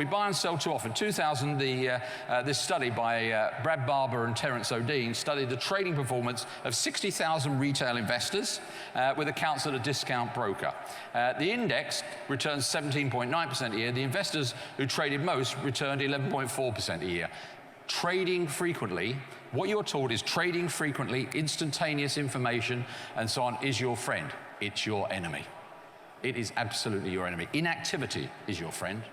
We buy and sell too often. 2000, this study by Brad Barber and Terence O'Dean studied the trading performance of 60,000 retail investors with accounts at a discount broker. The index returns 17.9% a year. The investors who traded most returned 11.4% a year. Trading frequently, what you're told is trading frequently, instantaneous information, and so on is your friend. It's your enemy. It is absolutely your enemy. Inactivity is your friend.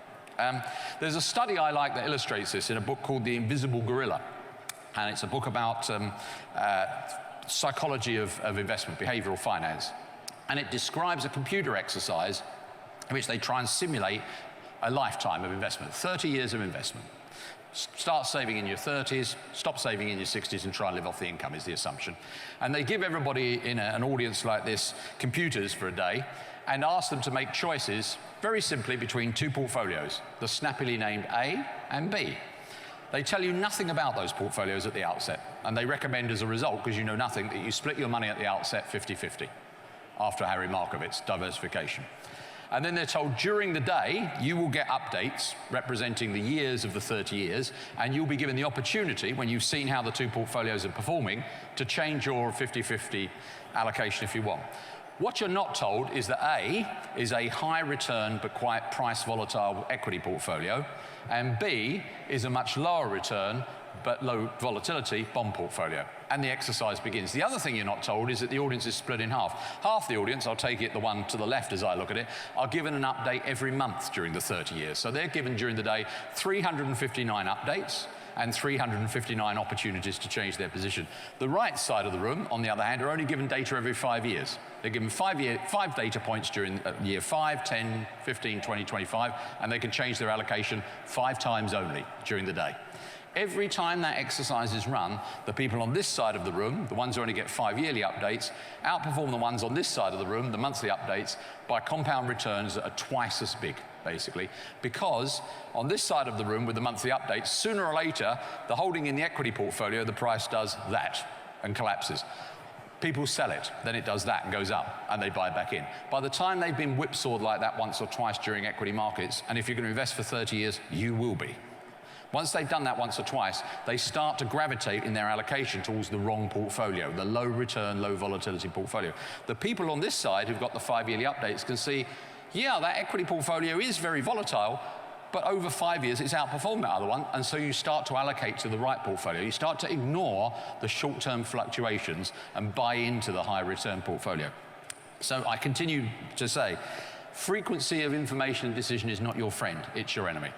There's a study I like that illustrates this in a book called The Invisible Gorilla. And it's a book about psychology of investment, behavioral finance. And it describes a computer exercise in which they try and simulate a lifetime of investment, 30 years of investment. Start saving in your 30s, stop saving in your 60s, and try and live off the income is the assumption. And they give everybody in an audience like this computers for a day and ask them to make choices very simply between two portfolios, the snappily named A and B. They tell you nothing about those portfolios at the outset, and they recommend as a result, because you know nothing, that you split your money at the outset 50-50 after Harry Markovitz's diversification. And then they're told during the day, you will get updates representing the years of the 30 years, and you'll be given the opportunity, when you've seen how the two portfolios are performing, to change your 50-50 allocation if you want. What you're not told is that A is a high return but quite price volatile equity portfolio, and B is a much lower return but low volatility bond portfolio. And the exercise begins. The other thing you're not told is that the audience is split in half. Half the audience, I'll take it the one to the left as I look at it, are given an update every month during the 30 years. So they're given during the day 359 updates and 359 opportunities to change their position. The right side of the room, on the other hand, are only given data every 5 years. They're given 5 data points during year 5, 10, 15, 20, 25, and they can change their allocation 5 times only during the day. Every time that exercise is run, the people on this side of the room, the ones who only get 5 yearly updates, outperform the ones on this side of the room, the monthly updates, by compound returns that are twice as big, basically. Because on this side of the room with the monthly updates, sooner or later, the holding in the equity portfolio, the price does that and collapses. People sell it, then it does that and goes up, and they buy back in. By the time they've been whipsawed like that once or twice during equity markets, and if you're going to invest for 30 years, you will be. Once they've done that once or twice, they start to gravitate in their allocation towards the wrong portfolio, the low return, low volatility portfolio. The people on this side who've got the 5 yearly updates can see, yeah, that equity portfolio is very volatile, but over 5 years it's outperformed that other one, and so you start to allocate to the right portfolio. You start to ignore the short-term fluctuations and buy into the high return portfolio. So I continue to say, frequency of information and decision is not your friend, it's your enemy.